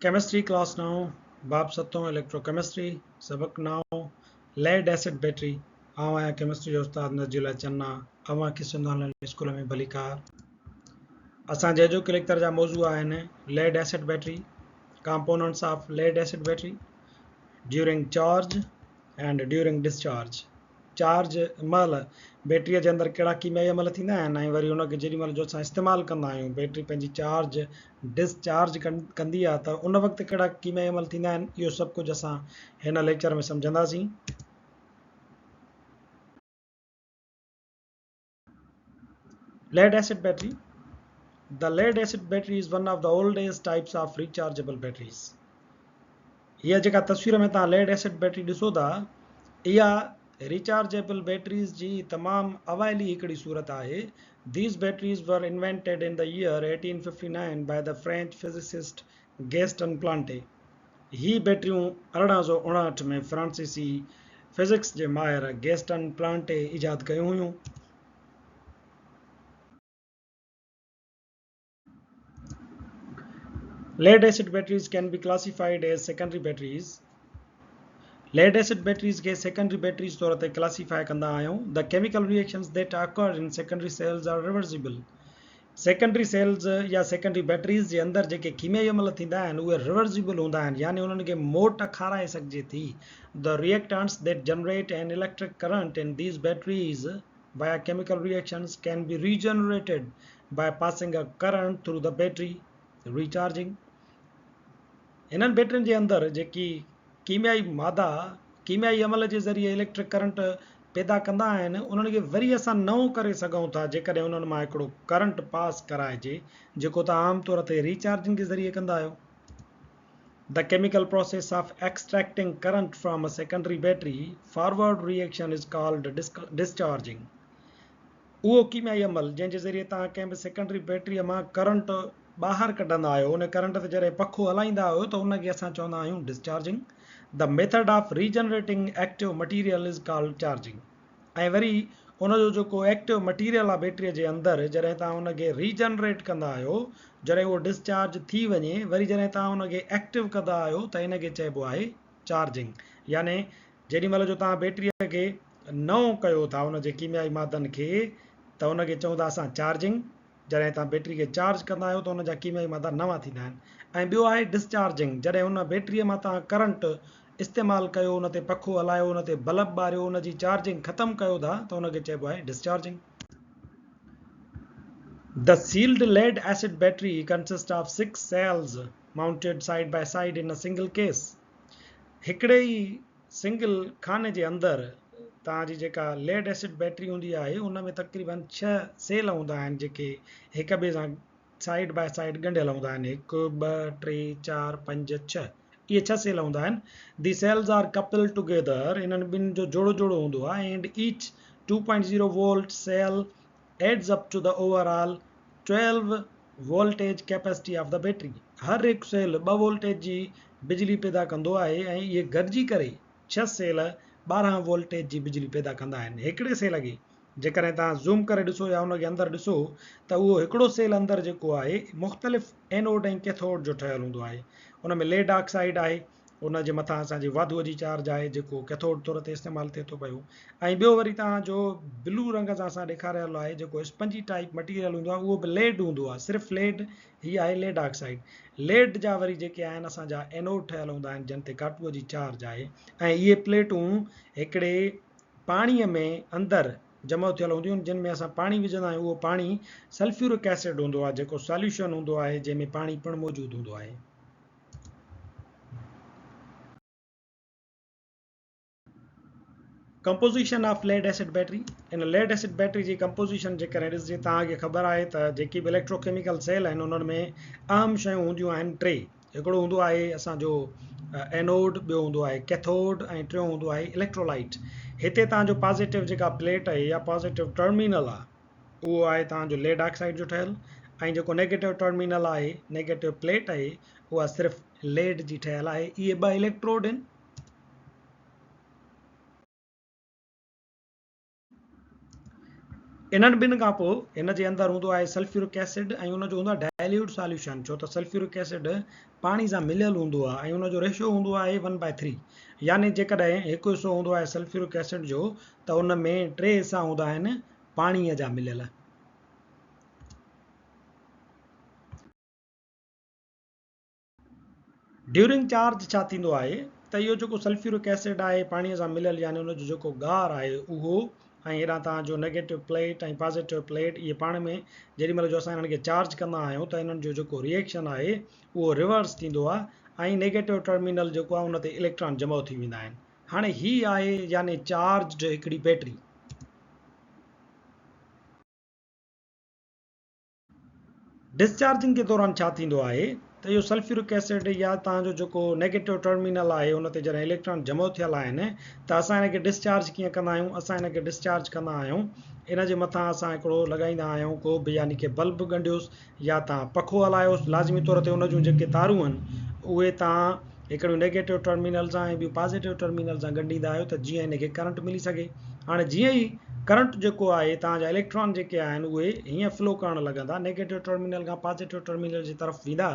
Chemistry class now. Bab Sato electrochemistry. Sabak now. Lead acid battery. आवां chemistry जो उस्ताद नजीला चन्ना अवां की सुनाल स्कूल में भलीकार असां जो कलेक्टर जा मौजू आहिनि lead acid battery, components of lead acid battery, during charge and during discharge. Charge महिल बैटरीअ जे अंदरि कहिड़ा कीमियाई अमल थींदा आहिनि ऐं वरी उनखे जेॾी महिल जो असां इस्तेमालु कंदा आहियूं बैटरी पंहिंजी चार्ज डिस्चार्ज कंदी आहे त उन वक़्तु कहिड़ा कीमियाई अमल थींदा आहिनि इहो सभु कुझु असां हिन लेक्चर में सम्झंदासीं lead acid battery. The lead acid battery is one of the oldest types of rechargeable batteries. हीअ जेका तस्वीर में तव्हां lead acid battery ॾिसो था इहा rechargeable batteries जी तमामु अवाइली हिकिड़ी सूरत आहे. These batteries were invented in the year 1859 by the French physicist Gaston Plante. ही बैटरियूं 1859 में फ्रांसीसी फिजिक्स जे माहिर गेस्टन प्लांटे इजाद कयूं हुयूं. Lead acid batteries can be classified as secondary batteries. Lead acid batteries के secondary batteries तौर ते classify कंदा आहियूं. The chemical reactions that occur in secondary cells are reversible. Secondary cells या secondary batteries जे अंदर जेके कीमियाई अमल थींदा आहिनि उहे reversible हूंदा आहिनि यानी उन्हनि खे मोट खाराए सघिजे थी. The reactants that generate an electric current in these batteries via chemical reactions can be regenerated by passing a current through the battery, recharging. इन्हनि बैटरियुनि जे अंदरि जेकी कीमियाई मादा कीमियाई अमल जे ज़रिए इलेक्ट्रिक करंट पैदा कंदा आहिनि उन्हनि खे वरी असां नओं करे सघूं था जेकॾहिं उन्हनि मां हिकिड़ो करंट पास कराइजे जेको तव्हां आम तौर ते रिचार्जिंग जे ज़रिए कंदा आहियो. The chemical process of extracting current from a secondary battery forward reaction is called discharging. उहो कीमियाई अमल जंहिंजे ज़रिए तव्हां कंहिं बि सेकेंडरी बैटरीअ मां करंट ॿाहिरि कढंदा आहियो उन करंट ते जॾहिं पखो हलाईंदा आहियो त उनखे असां चवंदा आहियूं discharging. The method of regenerating active material is called charging. ऐं वरी उनजो जेको एक्टिव मटीरियल आहे बैटरीअ जे अंदरि जॾहिं तव्हां उनखे रीजनरेट कंदा आहियो जॾहिं उहो डिस्चार्ज थी वञे वरी जॾहिं तव्हां उनखे एक्टिव कंदा आहियो त इनखे चइबो आहे चार्जिंग. यानी जेॾी महिल जो तव्हां बैटरीअ खे नओं कयो था उन जे कीमियाई मादनि खे त उनखे चऊं था असां चार्जिंग. जॾहिं तव्हां बैटरी खे चार्ज कंदा आहियो त उन जा कीमियाई मादा नवां थींदा आहिनि. ऐं ॿियो आहे डिस्चार्जिंग. जॾहिं उन बैटरीअ मां तव्हां करंट इस्तेमालु कयो उन ते पखो हलायो उन ते बल्ब ॿारियो उन जी चार्जिंग ख़तमु कयो था त उनखे चइबो आहे discharging. The sealed lead acid battery consists of 6 cells mounted side by side in a single case. हिकिड़े ई सिंगल खाने जे अंदरि तव्हांजी जेका लेड एसिड बैटरी हूंदी आहे उन में तक़रीबन 6 सेल हूंदा आहिनि जेके हिक ॿिए सां साइड बाय साइड ॻंढियल हूंदा आहिनि. 1 2 3 4 5 6 इहे 6 सेल हूंदा आहिनि. The cells are coupled together. इन्हनि ॿिनि जो जोड़ो जोड़ो हूंदो आहे and each 2.0 volt cell adds up to the overall 12 voltage capacity of the battery. हर हिकु सेल 2 वोल्टेज जी बिजली पैदा कंदो आहे ऐं इहे गॾिजी करे 6 सेल 12 वोल्टेज जी बिजली पैदा कंदा आहिनि. हिकिड़े सेल खे जेकॾहिं तव्हां ज़ूम करे ॾिसो या उनखे अंदरि ॾिसो त उहो हिकिड़ो सेल अंदरि जेको आहे मुख़्तलिफ़ एनोड ऐं कैथोड जो ठहियलु हूंदो आहे. उन में लेड ऑक्साइड आहे उन जे मथां असांजी वाधूअ जी चार्ज आहे जेको कैथोड तौर ते इस्तेमालु थिए थो पियो. ऐं ॿियो वरी तव्हांजो ब्लू रंग सां असां ॾेखारियल आहे जेको स्पंजी टाइप मटीरियल हूंदो आहे उहो बि लेड हूंदो आहे. सिर्फ़ु लेड हीअ आहे लेड ऑक्साइड. लेड जा वरी जेके आहिनि असांजा एनोड ठहियल हूंदा आहिनि जिन ते धातुअ जी चार्ज आहे ऐं इहे प्लेटूं हिकिड़े पाणीअ में अंदरि जमा थियल हूंदियूं आहिनि जिन में असां पाणी विझंदा आहियूं. उहो पाणी सल्फ्यूरिक एसिड हूंदो आहे जेको सॉल्यूशन हूंदो आहे जंहिंमें पाणी पिणु मौजूदु हूंदो आहे. Composition of lead acid battery. इन लेड एसिड बैटरी जी कंपोज़िशन जेकॾहिं ॾिसजे तव्हांखे ख़बर आहे त जेकी बि इलेक्ट्रोकेमिकल सेल आहिनि उन्हनि में अहम शयूं हूंदियूं आहिनि 3. हिकिड़ो हूंदो आहे असांजो एनोड, ॿियो हूंदो आहे कैथोड ऐं टियों हूंदो आहे इलेक्ट्रोलाइट. हिते तव्हांजो पॉज़िटिव जेका प्लेट आहे या पॉज़िटिव टर्मिनल आहे उहो आहे तव्हांजो लेड ऑक्साइड जो ठहियलु ऐं जेको नेगेटिव टर्मिनल आहे नेगेटिव प्लेट आहे उहा सिर्फ़ु लेड जी ठहियलु आहे. इहे 2 इलेक्ट्रोड आहिनि. इन्हनि ॿिनि खां पोइ इन जे अंदरि हूंदो आहे सल्फ्यूरिक एसिड ऐं उनजो हूंदो आहे डाइल्यूट सॉल्यूशन, छो त सल्फ्यूरिक एसिड पाणी सां मिलियल हूंदो आहे ऐं उनजो रेशियो हूंदो आहे 1/3, यानी जेकॾहिं 1 हिसो हूंदो आहे सल्फ्यूरिक एसिड जो त उन में 3 हिसा हूंदा आहिनि पाणीअ जा मिलियल। ड्यूरिंग चार्ज छा थींदो आहे त इहो जेको सल्फ्यूरिक एसिड आहे पाणीअ सां मिलियल, यानी उनजो जेको गार आहे उहो ऐं हेॾां तव्हांजो नेगेटिव प्लेट ऐं पॉज़िटिव प्लेट इहे पाण में जेॾी महिल जो असां हिननि खे चार्ज कंदा आहियूं त इन्हनि जो जेको रिएक्शन आहे उहो रिवर्स थींदो आहे ऐं नेगेटिव टर्मिनल जेको आहे उन ते इलेक्ट्रॉन जमा थी वेंदा आहिनि। हाणे हीअ आहे यानी चार्ज हिकिड़ी बैटरी। डिस्चार्जिंग के दौरान छा थींदो आहे त इहो सल्फ्यूरिक एसिड या तव्हांजो जेको नेगेटिव टर्मिनल आहे उन ते जॾहिं इलेक्ट्रॉन जमा थियल आहिनि त असां हिनखे डिस्चार्ज कीअं कंदा आहियूं, असां हिनखे डिस्चार्ज कंदा आहियूं इन जे मथां असां हिकिड़ो लॻाईंदा आहियूं को बि, यानी कि बल्ब ॻंढियोसि या तव्हां पखो हलायोसि, लाज़मी तौर ते उन जूं जेके तारूं आहिनि उहे तव्हां हिकिड़ियूं नेगेटिव टर्मिनल सां ऐं ॿियूं पॉज़िटिव टर्मिनल सां ॻंढींदा आहियो त जीअं हिनखे करंट मिली सघे। हाणे जीअं ई करंट जेको आहे तव्हांजा इलेक्ट्रॉन जेके आहिनि उहे हीअं फ्लो करणु लॻंदा नेगेटिव टर्मिनल खां पॉज़िटिव टर्मिनल जी तरफ़ वेंदा,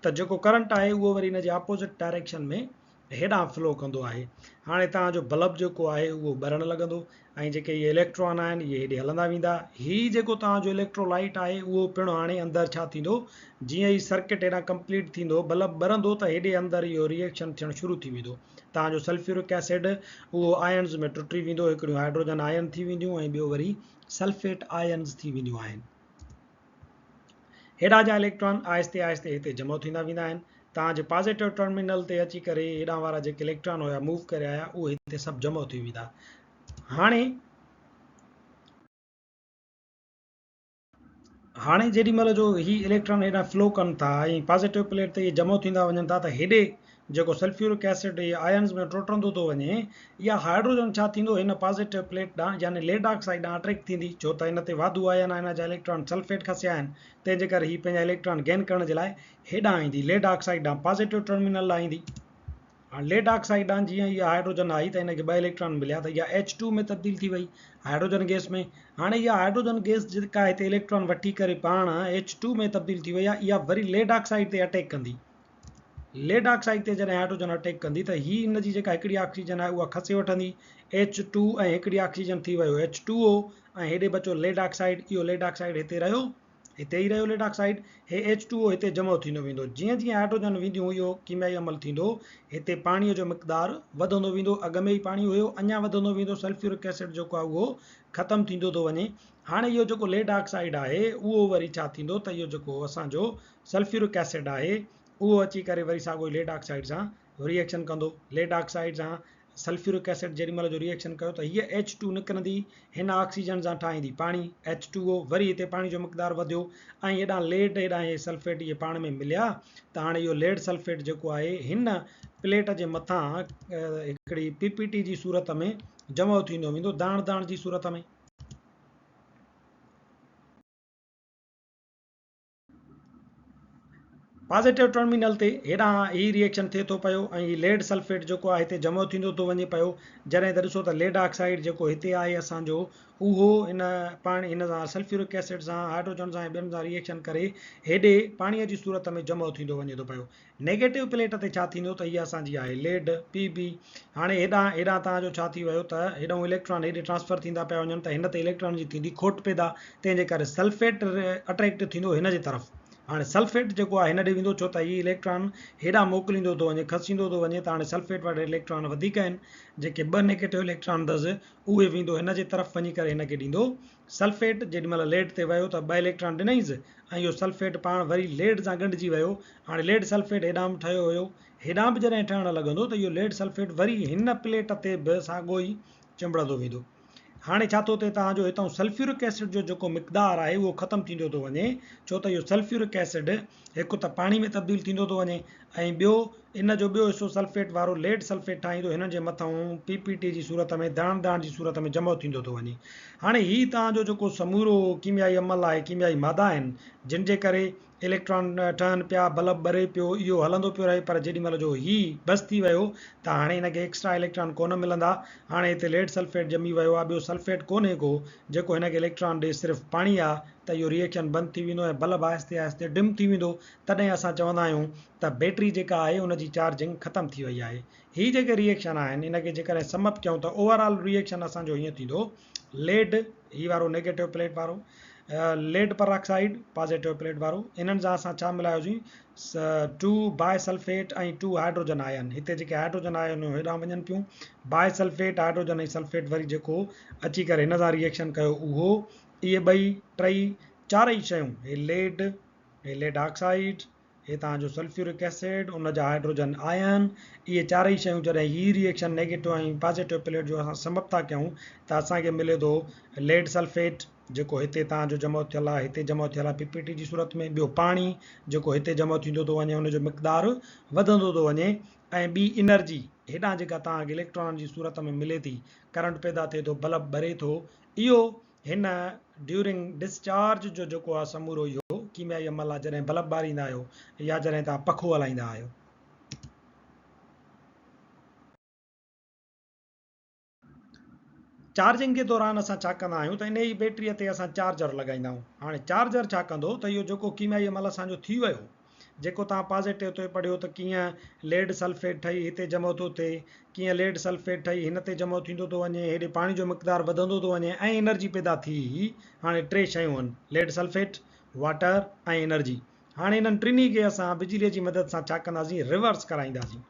त जेको करंट आहे उहो वरी हिन जे अपोज़िट डायरेक्शन में हेॾां फ्लो कंदो आहे। हाणे तव्हांजो बल्ब जेको आहे उहो ॿरणु लॻंदो ऐं जेके इहे इलेक्ट्रॉन आहिनि इहे हेॾे हलंदा वेंदा। हीअ जेको तव्हांजो इलेक्ट्रोलाइट आहे उहो पिणु हाणे अंदरि छा थींदो, जीअं ई सर्किट हेॾां कंप्लीट थींदो बल्ब ॿरंदो त हेॾे अंदरि इहो रिएक्शन थियणु शुरू थी वेंदो। तव्हांजो सल्फ्यूरिक एसिड उहो आयन्स में टुटी वेंदो, हिकिड़ियूं हाइड्रोजन आयन थी वेंदियूं ऐं ॿियो वरी सल्फेट आयन्स थी वेंदियूं आहिनि। हेॾा जा इलेक्ट्रॉन आहिस्ते आहिस्ते हिते जमा थींदा वेंदा आहिनि। तव्हांजे पॉज़िटिव टर्मिनल ते अची करे हेॾां वारा जेके इलेक्ट्रॉन हुया मूव करे आया उहे हिते सभु जमा थी वेंदा। हाणे जेॾी महिल जो ही इलेक्ट्रॉन हेॾां फ्लो कनि था ऐं पॉज़िटिव प्लेट ते इहे जमा थींदा वञनि था त हेॾे जेको सल्फ्यूरिक एसिड आयन्स में टुटंदो थो वञे, इहा हाइड्रोजन छा थींदो हिन पॉज़िटिव प्लेट ॾांहुं यानी लेड ऑक्साइड ॾांहुं अट्रैक्ट थींदी, छो त हिन ते वाधू आयन हिन जा इलेक्ट्रॉन सल्फेट खसिया आहिनि, तंहिंजे करे हीअ पंहिंजा इलेक्ट्रॉन गेन करण जे लाइ हेॾां ईंदी, लेड ऑक्साइड ॾांहुं पॉज़िटिव टर्मिनल ॾांहुं ईंदी। हाणे लेड ऑक्साइड ॾांहुं जीअं इहा हाइड्रोजन आई त हिनखे 2 इलेक्ट्रॉन मिलिया त इहा H2 में तब्दील थी वई हाइड्रोजन गैस में। हाणे इहा हाइड्रोजन गैस जेका हिते इलेक्ट्रॉन वठी करे पाण H2 में तब्दील थी वई आहे, इहा वरी लेड ऑक्साइड ते अटैक कंदी। लेड ऑक्साइड ते जॾहिं हाइड्रोजन अटैक कंदी त हीअ हिनजी जेका हिकिड़ी ऑक्सीजन आहे उहा खसे वठंदी, H2 ऐं हिकिड़ी ऑक्सीजन थी वियो H2O ऐं हेॾे बचो लेड ऑक्साइड। इहो लेड ऑक्साइड हिते रहियो, हिते ई रहियो लेड ऑक्साइड, हे H2O हिते जमा थींदो वेंदो। जीअं जीअं हाइड्रोजन वेंदियूं इहो कीमियाई अमल थींदो, हिते पाणीअ जो मक़दारु वधंदो वेंदो। अॻ में ई पाणी हुयो, अञा वधंदो वेंदो, सल्फ्यूरिक एसिड जेको आहे उहो ख़तमु थींदो थो वञे। हाणे इहो जेको लेड ऑक्साइड आहे उहो वरी छा थींदो त इहो जेको असांजो सल्फ्यूरिक एसिड आहे उहो अची करे वरी साॻियो लेड ऑक्साइड सां रिएक्शन कंदो। लेड ऑक्साइड सां सल्फ्यूरिक एसिड जेॾी महिल जो रिएक्शन कयो त हीअ H2 निकिरंदी, हिन ऑक्सीजन सां ठाहींदी पाणी H2O, वरी हिते पाणी जो मक़दारु वधियो ऐं हेॾां लेड हेॾां इहे सल्फेट इहे पाण में मिलिया त हाणे इहो लेड सल्फेट जेको आहे हिन प्लेट जे मथां हिकिड़ी PPT जी सूरत में जमा थींदो वेंदो, दाण दाण जी सूरत में। पॉज़िटिव टर्मिनल ते हेॾां ही रिएक्शन थिए थो पियो ऐं ही लेड सल्फेट जेको आहे हिते जमा थींदो थो वञे पियो। जॾहिं त ॾिसो त लेड ऑक्साइड जेको हिते आहे असांजो उहो हिन पाणी हिन सां सल्फ्यूरिक एसिड सां हाइड्रोजन सां ऐं ॿियनि सां रिएक्शन करे हेॾे पाणीअ जी सूरत में जमा थींदो वञे थो पियो। नेगेटिव प्लेट ते छा थींदो त इहा असांजी आहे लेड Pb। हाणे हेॾां तव्हांजो छा थी वियो त हेॾां इलेक्ट्रॉन हेॾे ट्रांसफर थींदा पिया वञनि त हिन ते इलेक्ट्रॉन जी थींदी खोट पैदा, तंहिंजे करे सल्फेट अट्रैक्ट थींदो हिन जे तरफ़। हाणे सल्फेट जेको आहे हिन ॾे वेंदो, छो त हीअ इलेक्ट्रॉन हेॾां मोकिलींदो थो वञे, खसींदो थो वञे, त हाणे सल्फेट वारा इलेक्ट्रॉन वधीक आहिनि, जेके 2 नेगेटिव इलेक्ट्रॉन अथसि उहे वेंदो हिन जे तरफ़ वञी करे हिनखे ॾींदो सल्फेट। जेॾी महिल लेड ते वियो त 2 इलेक्ट्रॉन ॾिनईंसि ऐं इहो सल्फेट पाण वरी लेड सां ॻंढिजी वियो। हाणे लेड सल्फेट हेॾां बि ठहियो हुयो, हेॾां बि जॾहिं ठहणु लॻंदो त इहो लेड सल्फेट वरी हिन प्लेट ते बि साॻियो ई चिंबड़ंदो वेंदो। हाणे छा थो थिए, तव्हांजो हितां सल्फ्यूरिक एसिड जो जेको मक़दारु आहे उहो ख़तमु थींदो थो वञे, छो त इहो सल्फ्यूरिक एसिड हिकु त पाणी में तब्दील थींदो थो वञे ऐं ॿियो इन जो ॿियो हिसो सल्फेट वारो लेड सल्फेट ठाहींदो, हिन जे मथां PPT जी सूरत में दाण जी सूरत में जमो थींदो थो वञे। हाणे हीउ तव्हांजो जेको समूरो कीमियाई अमल आहे, कीमियाई मादा आहिनि जिन जे करे इलेक्ट्रॉन ठहनि पिया, बल्ब ॿरे पियो, इहो हलंदो पियो रहे, पर जेॾी महिल जो हीउ बस थी वियो त हाणे हिनखे एक्स्ट्रा इलेक्ट्रॉन कोन मिलंदा। हाणे हिते लेड सल्फेट ॼमी वियो आहे, ॿियो सल्फेट कोन्हे को जेको हिनखे इलेक्ट्रॉन ॾे, सिर्फ़ु पाणी आहे, त इहो रिएक्शन बंदि थी वेंदो ऐं बल्ब आहिस्ते आहिस्ते डिम थी वेंदो। तॾहिं असां चवंदा आहियूं त बैटरी जेका आहे उनजी चार्जिंग ख़तमु थी वई आहे। हीअ जेके रिएक्शन आहिनि इनखे जेकॾहिं समअप कयूं त ओवरऑल रिएक्शन असांजो हीअं थींदो, लेड हीअ वारो नेगेटिव प्लेट वारो, लेड परऑक्साइड पॉजिटिव प्लेट वारो, इन्हनि सां असां छा मिलायोसीं, 2 बाय सल्फेट ऐं 2 हाइड्रोजन आयन। हिते जेके हाइड्रोजन आयन हेॾां वञनि पियूं, बाय सल्फेट हाइड्रोजन ऐं सल्फेट वरी जेको अची करे हिन सां रिएक्शन कयो उहो, इहे ॿई टई चारई शयूं, हे लेड ऑक्साइड, हे तव्हांजो सल्फ्यूरिक एसिड, उन जा हाइड्रोजन आयन, इहे चारई शयूं जॾहिं हीअ रिएक्शन नेगेटिव ऐं पॉजिटिव प्लेट जो असां समअप था कयूं त असांखे मिले थो लेड सल्फेट जेको हिते तव्हांजो जमो थियल आहे, हिते जमो थियल आहे PPT जी सूरत में, ॿियो पाणी जेको हिते जमो थींदो थो वञे, उनजो मिक़दारु वधंदो थो वञे, ऐं ॿी एनर्जी हेॾां जेका तव्हांखे इलेक्ट्रॉन जी सूरत में मिले थी, करंट पैदा थिए थो, बल्ब ॿरे थो, इहो हिन ड्यूरिंग डिस्चार्ज जो जेको आहे समूरो इहो कीमियाई अमल आहे, जॾहिं बल्ब ॿारींदा आहियो या जॾहिं तव्हां पखो हलाईंदा आहियो। चार्जिंग के दौरान असां छा कंदा आहियूं त इन ई बैटरीअ ते असां चार्जर लॻाईंदा आहियूं। हाणे चार्जर छा कंदो त इहो जेको कीमियाई अमल असांजो थी वियो, जेको तव्हां पॉजिटिव ते पढ़ियो त कीअं लेड सल्फेट ठही हिते जमो थो थिए, कीअं लेड सल्फेट ठही हिन ते जमो थींदो थो वञे, हेॾे पाणी जो मिक़दारु वधंदो थो वञे ऐं एनर्जी पैदा थी। हाणे टे शयूं आहिनि, लेड सल्फेट, वाटर ऐं एनर्जी। हाणे इन्हनि टिनी खे असां बिजलीअ जी मदद सां छा कंदासीं, रिवर्स कराईंदासीं।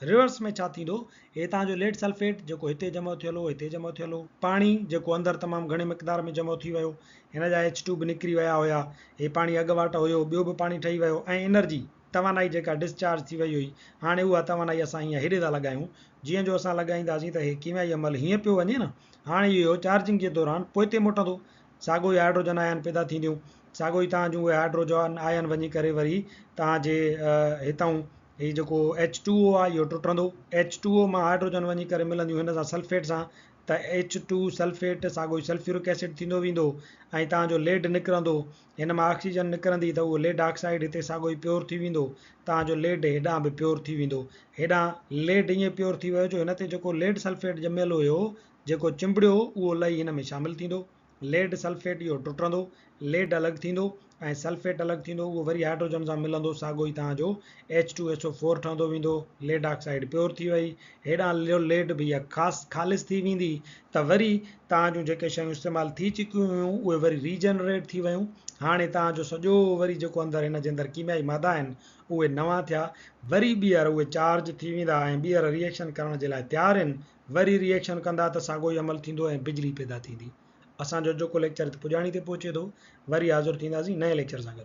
रिवर्स में छा थींदो, हे तव्हांजो लेड सल्फेट जेको हिते जमो थियल हो, हिते जमो थियल हो, पाणी जेको अंदरि तमामु घणे मिक़दार में जमो थी वियो, हिन जा H2 बि निकिरी विया हुया, हे पाणी अॻु वाटि हुयो, ॿियो बि पाणी ठही वियो, ऐं एनर्जी तवानाई जेका डिस्चार्ज थी वई हुई, हाणे उहा तवानाई असां हीअं हेॾे था लॻायूं, जीअं जो असां लॻाईंदासीं त हे कीमियाई अमल हीअं पियो वञे न। हाणे इहो चार्जिंग जे दौरान पोइ हिते मोटंदो, साॻियो ई हाइड्रोजन आयन पैदा थींदियूं, साॻियो ई तव्हांजो उहे हाइड्रोजन आयन वञी करे वरी तव्हांजे हितां हीउ जेको H2O आहे इहो टुटंदो, H2O मां हाइड्रोजन वञी करे मिलंदियूं हिन सां सल्फेट सां, त H2 सल्फेट साॻियो ई सल्फ्यूरिक एसिड थींदो वेंदो, ऐं तव्हांजो लेड निकिरंदो, हिन मां ऑक्सीजन निकिरंदी त उहो लेड ऑक्साइड हिते साॻियो ई प्योर थी वेंदो, तव्हांजो लेड हेॾां बि प्योर थी वेंदो। हेॾां लेड ईअं प्योर थी वियो जो हिन ते जेको लेड सल्फेट ॼमियल हुयो, जेको चिंबड़ियो उहो लही हिन में शामिलु थींदो, लेड सल्फेट इहो टुटंदो, लेड अलॻि थींदो ऐं सल्फेट अलॻि थींदो, उहो वरी हाइड्रोजन सां मिलंदो, साॻियो ई तव्हांजो H2SO4 ठहंदो वेंदो, लेड ऑक्साइड प्योर थी वई, हेॾां लेड बि इहा ख़ालिस थी वेंदी, त वरी तव्हां जूं जेके शयूं इस्तेमालु थी चुकियूं हुयूं उहे वरी रीजनरेट थी वियूं। हाणे तव्हांजो सॼो वरी जेको अंदरि हिन जे अंदरि कीमियाई मादा आहिनि उहे नवां थिया, वरी ॿीहर उहे चार्ज थी वेंदा ऐं ॿीहर रिएक्शन करण जे लाइ तयारु आहिनि, वरी रिएक्शन कंदा त साॻियो ई अमल थींदो ऐं बिजली पैदा थींदी। असांजो जेको लेक्चर पुॼाणी ते पहुचे थो, वरी हाज़िर थींदासीं नए लेक्चर सां गॾु।